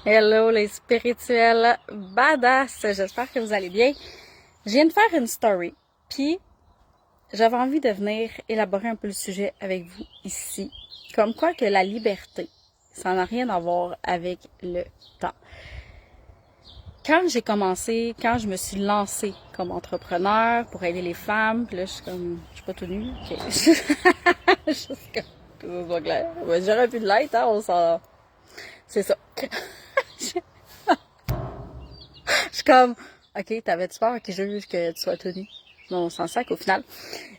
Hello les spirituels badass, j'espère que vous allez bien. Je viens de faire une story, puis j'avais envie de venir élaborer un peu le sujet avec vous ici. Comme quoi que la liberté, ça n'a rien à voir avec le temps. Quand j'ai commencé, quand je me suis lancée comme entrepreneur pour aider les femmes, puis là je suis pas tout nue, ok. Juste comme, que ça soit clair. Ben, j'aurais pu de l'aide, hein, on s'en... C'est ça. Je suis comme, ok, t'avais-tu peur que je juge que tu sois tenue? Non, on s'en sac au final.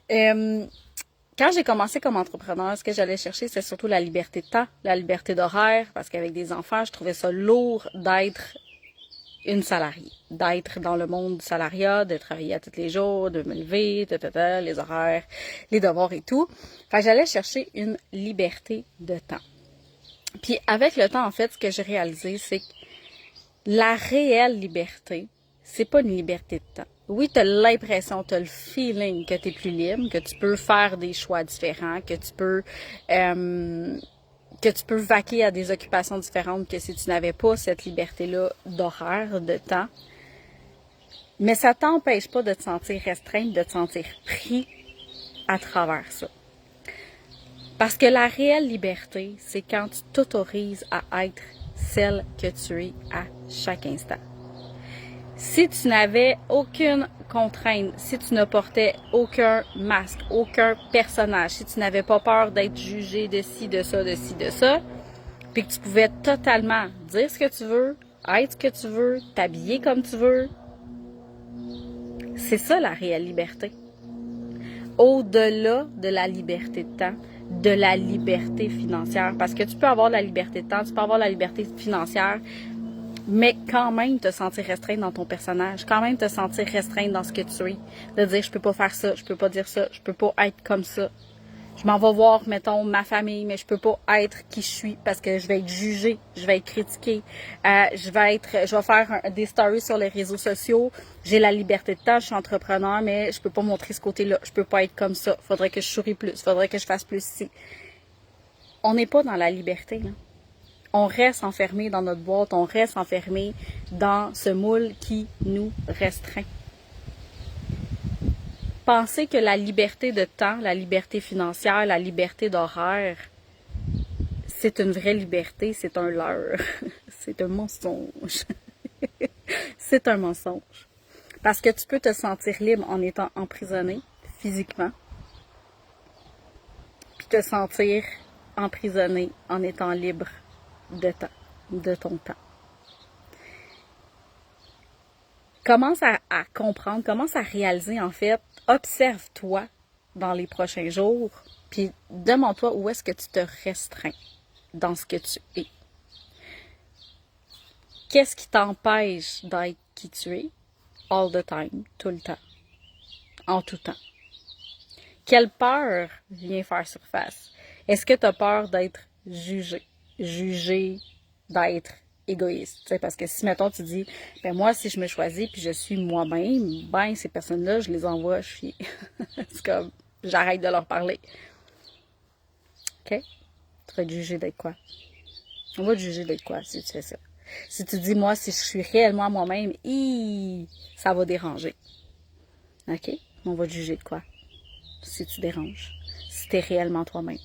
Quand j'ai commencé comme entrepreneur, ce que j'allais chercher, c'est surtout la liberté de temps, la liberté d'horaire, parce qu'avec des enfants, je trouvais ça lourd d'être une salariée, d'être dans le monde du salariat, de travailler à tous les jours, de me lever, les horaires, les devoirs et tout. Fait que j'allais chercher une liberté de temps. Puis avec le temps, en fait, ce que j'ai réalisé, c'est que la réelle liberté, c'est pas une liberté de temps. Oui, t'as l'impression, t'as le feeling que t'es plus libre, que tu peux faire des choix différents, que tu peux vaquer à des occupations différentes que si tu n'avais pas cette liberté-là d'horaire, de temps. Mais ça t'empêche pas de te sentir restreinte, de te sentir pris à travers ça. Parce que la réelle liberté, c'est quand tu t'autorises à être celle que tu es à chaque instant. Si tu n'avais aucune contrainte, si tu ne portais aucun masque, aucun personnage, si tu n'avais pas peur d'être jugé de ci, de ça, puis que tu pouvais totalement dire ce que tu veux, être ce que tu veux, t'habiller comme tu veux, c'est ça la réelle liberté. Au-delà de la liberté de temps, de la liberté financière, parce que tu peux avoir la liberté de temps, tu peux avoir la liberté financière, mais quand même te sentir restreinte dans ton personnage, quand même te sentir restreinte dans ce que tu es, de dire je peux pas faire ça, je peux pas dire ça, je peux pas être comme ça. Je m'en vais voir, mettons, ma famille, mais je peux pas être qui je suis parce que je vais être jugée, je vais être critiquée, je vais faire des stories sur les réseaux sociaux. J'ai la liberté de temps, je suis entrepreneur, mais je peux pas montrer ce côté-là, je peux pas être comme ça. Faudrait que je souris plus, faudrait que je fasse plus ici. On n'est pas dans la liberté, là. On reste enfermé dans notre boîte, on reste enfermé dans ce moule qui nous restreint. Penser que la liberté de temps, la liberté financière, la liberté d'horaire, c'est une vraie liberté, c'est un leurre. C'est un mensonge. C'est un mensonge. Parce que tu peux te sentir libre en étant emprisonné physiquement, puis te sentir emprisonné en étant libre de temps, de ton temps. Commence à comprendre, commence à réaliser en fait, observe-toi dans les prochains jours, puis demande-toi où est-ce que tu te restreins dans ce que tu es. Qu'est-ce qui t'empêche d'être qui tu es all the time, tout le temps, en tout temps? Quelle peur vient faire surface? Est-ce que tu as peur d'être jugé? Jugé d'être égoïste. T'sais, parce que si, mettons, tu dis, ben moi, si je me choisis puis je suis moi-même, ben ces personnes-là, je les envoie chier. C'est comme, j'arrête de leur parler. OK? Tu vas te juger d'être quoi? On va te juger d'être quoi si tu fais ça? Si tu dis, moi, si je suis réellement moi-même, ça va déranger. OK? On va te juger de quoi? Si tu déranges. Si tu es réellement toi-même.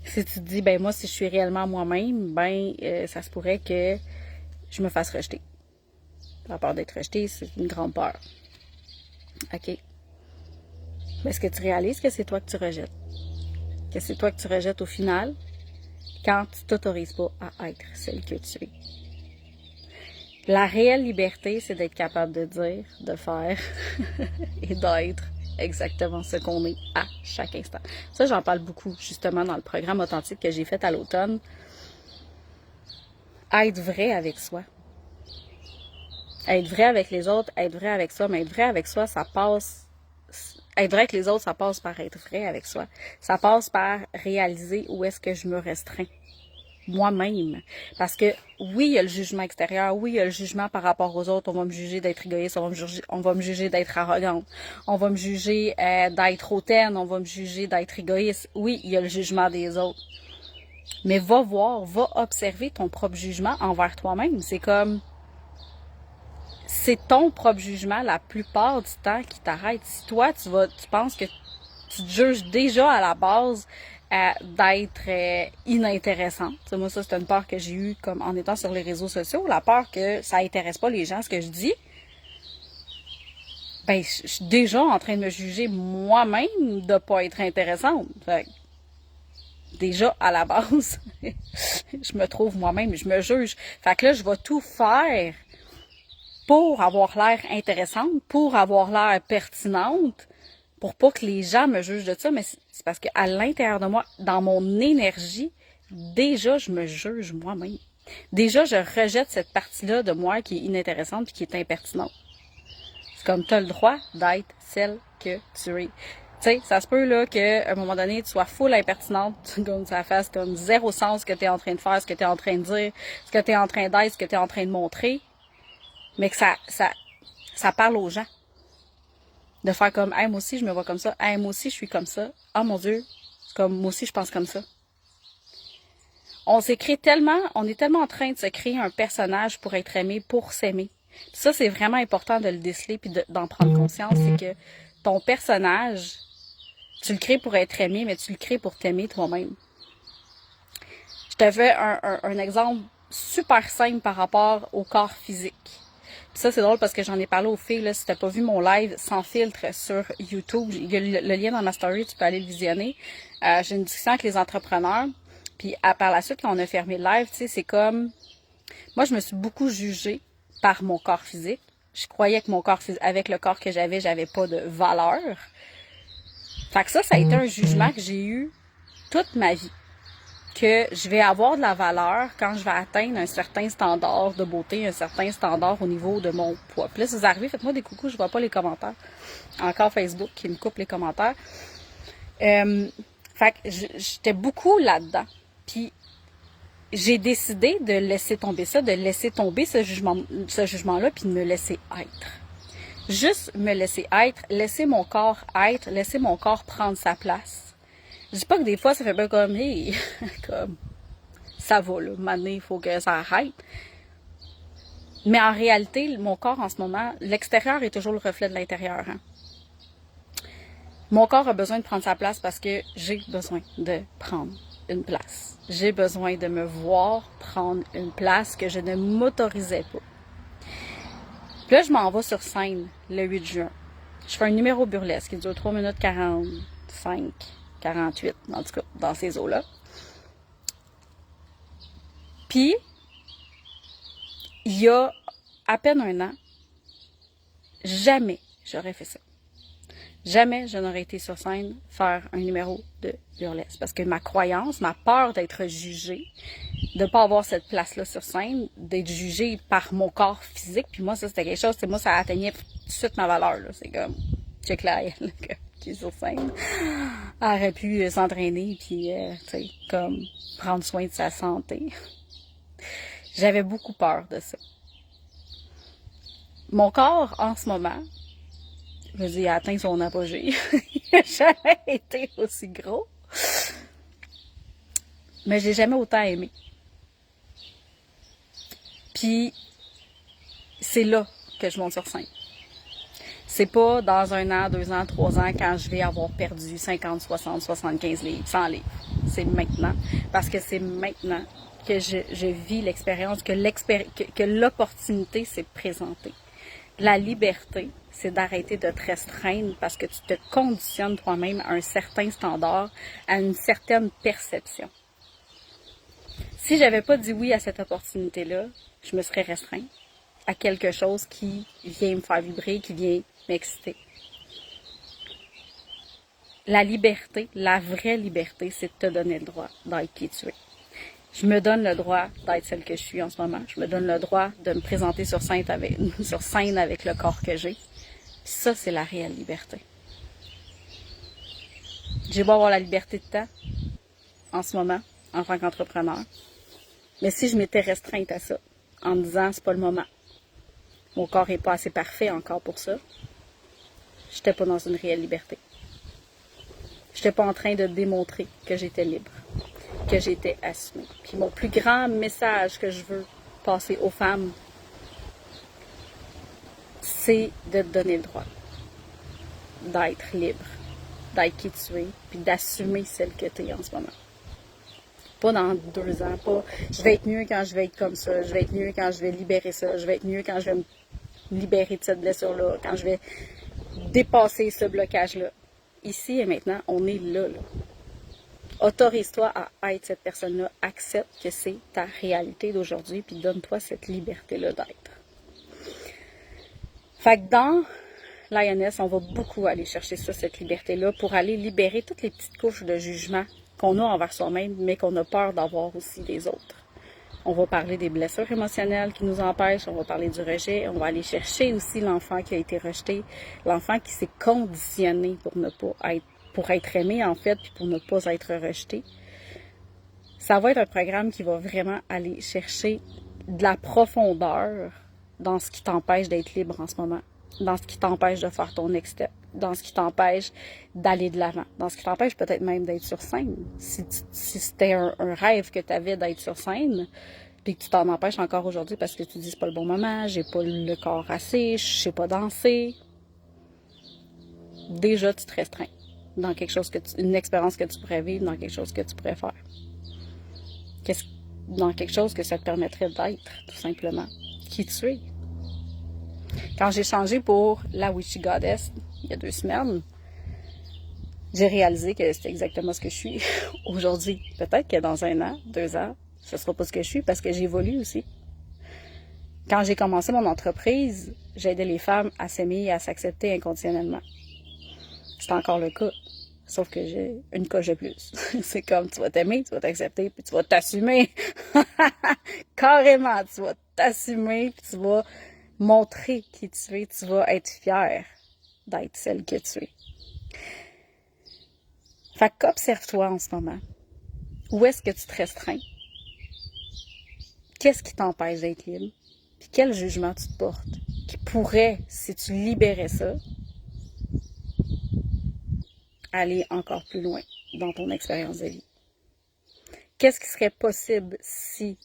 Si tu te dis, ben moi, si je suis réellement moi-même, ça se pourrait que je me fasse rejeter. La peur d'être rejeté, c'est une grande peur. OK? Mais est-ce que tu réalises que c'est toi que tu rejettes? Que c'est toi que tu rejettes au final quand tu t'autorises pas à être celle que tu es. La réelle liberté, c'est d'être capable de dire, de faire et d'être exactement ce qu'on est à chaque instant. Ça, j'en parle beaucoup, justement, dans le programme authentique que j'ai fait à l'automne. Être vrai avec soi. Être vrai avec les autres, être vrai avec soi, mais être vrai avec soi, ça passe... Être vrai avec les autres, ça passe par être vrai avec soi. Ça passe par réaliser où est-ce que je me restreins. Moi-même. Parce que oui, il y a le jugement extérieur, oui, il y a le jugement par rapport aux autres. On va me juger d'être égoïste, on va me juger d'être arrogante, on va me juger d'être hautaine, on va me juger d'être égoïste. Oui, il y a le jugement des autres. Mais va voir, va observer ton propre jugement envers toi-même. C'est comme, c'est ton propre jugement la plupart du temps qui t'arrête. Si toi, tu penses que tu te juges déjà à la base d'être inintéressante. T'sais, moi, ça, c'est une peur que j'ai eue comme en étant sur les réseaux sociaux. La peur que ça intéresse pas les gens, ce que je dis. Ben, je suis déjà en train de me juger moi-même de pas être intéressante. Fait que, déjà, à la base, je me trouve moi-même, je me juge. Fait que là, je vais tout faire pour avoir l'air intéressante, pour avoir l'air pertinente, pour pas que les gens me jugent de ça, mais c'est parce qu'à l'intérieur de moi, dans mon énergie, déjà, je me juge moi-même. Déjà, je rejette cette partie-là de moi qui est inintéressante et qui est impertinente. C'est comme, t'as le droit d'être celle que tu es. Tu sais, ça se peut, là, qu'à un moment donné, tu sois full impertinente, comme ça fasse comme zéro sens ce que t'es en train de faire, ce que t'es en train de dire, ce que t'es en train d'être, ce que t'es en train de montrer, mais que ça parle aux gens. De faire comme, hey, moi aussi, je me vois comme ça. Hey, moi aussi, je suis comme ça. Ah, mon Dieu. C'est comme, moi aussi, je pense comme ça. On est tellement en train de se créer un personnage pour être aimé, pour s'aimer. Puis ça, c'est vraiment important de le déceler puis d'en prendre conscience. C'est que ton personnage, tu le crées pour être aimé, mais tu le crées pour t'aimer toi-même. Je te fais un exemple super simple par rapport au corps physique. Puis ça, c'est drôle parce que j'en ai parlé aux filles, là, si t'as pas vu mon live sans filtre sur YouTube, il y a le lien dans ma story, tu peux aller le visionner. J'ai une discussion avec les entrepreneurs, puis par la suite, quand on a fermé le live, tu sais, c'est comme... Moi, je me suis beaucoup jugée par mon corps physique. Je croyais que mon corps physique, avec le corps que j'avais pas de valeur. Fait que ça a été un jugement que j'ai eu toute ma vie. Que je vais avoir de la valeur quand je vais atteindre un certain standard de beauté, un certain standard au niveau de mon poids. Puis là, si vous arrivez, faites-moi des coucous, je vois pas les commentaires. Encore Facebook qui me coupe les commentaires. Fait que j'étais beaucoup là-dedans. Puis j'ai décidé de laisser tomber ça, de laisser tomber ce jugement-là, puis de me laisser être. Juste me laisser être, laisser mon corps être, laisser mon corps prendre sa place. Je dis pas que des fois, ça fait pas comme, hey, comme, ça va, là, maintenant, il faut que ça arrête. Mais en réalité, mon corps, en ce moment, l'extérieur est toujours le reflet de l'intérieur, hein. Mon corps a besoin de prendre sa place parce que j'ai besoin de prendre une place. J'ai besoin de me voir prendre une place que je ne m'autorisais pas. Puis là, je m'en vais sur scène le 8 juin. Je fais un numéro burlesque qui dure 3 minutes 45. 48, en tout cas, dans ces eaux-là. Puis, il y a à peine un an, jamais j'aurais fait ça. Jamais je n'aurais été sur scène faire un numéro de burlesque. Parce que ma croyance, ma peur d'être jugée, de pas avoir cette place-là sur scène, d'être jugée par mon corps physique, puis moi, ça, c'était quelque chose, moi, ça atteignait tout de suite ma valeur, là. C'est comme, check là, qui est sur scène. Elle aurait pu s'entraîner puis, tu sais, comme prendre soin de sa santé. J'avais beaucoup peur de ça. Mon corps, en ce moment, je veux dire, il a atteint son apogée. Il n'a jamais été aussi gros. Mais je l'ai jamais autant aimé. Puis, c'est là que je monte sur scène. C'est pas dans 1 an, 2 ans, 3 ans, quand je vais avoir perdu 50, 60, 75 livres, 100 livres. C'est maintenant. Parce que c'est maintenant que je vis l'expérience, que l'opportunité s'est présentée. La liberté, c'est d'arrêter de te restreindre parce que tu te conditionnes toi-même à un certain standard, à une certaine perception. Si j'avais pas dit oui à cette opportunité-là, je me serais restreinte à quelque chose qui vient me faire vibrer, qui vient m'exciter. La liberté, la vraie liberté, c'est de te donner le droit d'être qui tu es. Je me donne le droit d'être celle que je suis en ce moment. Je me donne le droit de me présenter sur scène avec le corps que j'ai. Ça, c'est la réelle liberté. J'ai beau avoir la liberté de temps en ce moment, en tant qu'entrepreneur. Mais si je m'étais restreinte à ça, en me disant c'est pas le moment, mon corps est pas assez parfait encore pour ça, j'étais pas dans une réelle liberté. J'étais pas en train de démontrer que j'étais libre. que j'étais assumée. Puis mon plus grand message que je veux passer aux femmes, c'est de te donner le droit d'être libre, d'être qui tu es, puis d'assumer celle que tu es en ce moment. Pas dans 2 ans, pas je vais être mieux quand je vais être comme ça, je vais être mieux quand je vais libérer ça, je vais être mieux quand je vais me libérer de cette blessure-là, quand je vais dépasser ce blocage-là. Ici et maintenant, on est là. Autorise-toi à être cette personne-là, accepte que c'est ta réalité d'aujourd'hui, puis donne-toi cette liberté-là d'être. Fait que dans Lioness, on va beaucoup aller chercher ça, cette liberté-là, pour aller libérer toutes les petites couches de jugement qu'on a envers soi-même, mais qu'on a peur d'avoir aussi des autres. On va parler des blessures émotionnelles qui nous empêchent, on va parler du rejet, on va aller chercher aussi l'enfant qui a été rejeté, l'enfant qui s'est conditionné pour être aimé en fait, puis pour ne pas être rejeté. Ça va être un programme qui va vraiment aller chercher de la profondeur dans ce qui t'empêche d'être libre en ce moment, dans ce qui t'empêche de faire ton next step, dans ce qui t'empêche d'aller de l'avant, dans ce qui t'empêche peut-être même d'être sur scène. Si c'était un rêve que tu avais d'être sur scène, puis que tu t'en empêches encore aujourd'hui parce que tu dis c'est pas le bon moment, j'ai pas le corps assez, je sais pas danser, déjà tu te restreins dans quelque chose une expérience que tu pourrais vivre, dans quelque chose que tu pourrais faire. Dans quelque chose que ça te permettrait d'être, tout simplement, qui tu es. Quand j'ai changé pour la Witchy Goddess, il y a 2 semaines, j'ai réalisé que c'était exactement ce que je suis aujourd'hui. Peut-être que dans 1 an, 2 ans, ce sera pas ce que je suis parce que j'évolue aussi. Quand j'ai commencé mon entreprise, j'aidais les femmes à s'aimer et à s'accepter inconditionnellement. C'est encore le cas. Sauf que j'ai une coche de plus. C'est comme, tu vas t'aimer, tu vas t'accepter, puis tu vas t'assumer. Carrément, tu vas t'assumer, puis tu vas montrer qui tu es. Tu vas être fière d'être celle que tu es. Fait qu'observe-toi en ce moment. Où est-ce que tu te restreins? Qu'est-ce qui t'empêche d'être libre? Puis quel jugement tu te portes? Qui pourrait, si tu libérais ça, aller encore plus loin dans ton expérience de vie. Qu'est-ce qui serait possible si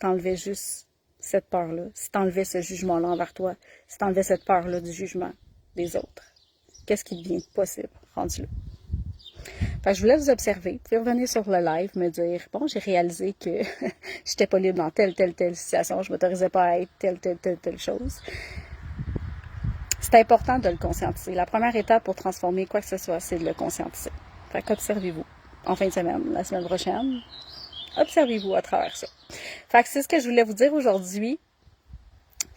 tu enlevais juste cette peur-là, si tu enlevais ce jugement-là envers toi, si tu enlevais cette peur-là du jugement des autres? Qu'est-ce qui devient possible rendu là? Fait que je vous laisse vous observer. Vous pouvez revenir sur le live, me dire, bon, j'ai réalisé que j'étais pas libre dans telle situation, je m'autorisais pas à être telle chose. C'est important de le conscientiser. La première étape pour transformer quoi que ce soit, c'est de le conscientiser. Fait qu'observez-vous en fin de semaine, la semaine prochaine. Observez-vous à travers ça. Fait que c'est ce que je voulais vous dire aujourd'hui.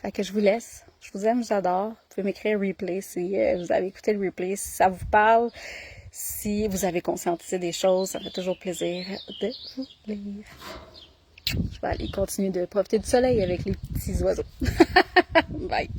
Fait que je vous laisse. Je vous aime, je vous adore. Vous pouvez m'écrire replay si vous avez écouté le replay, si ça vous parle, si vous avez conscientisé des choses. Ça me fait toujours plaisir de vous lire. Je vais aller continuer de profiter du soleil avec les petits oiseaux. Bye!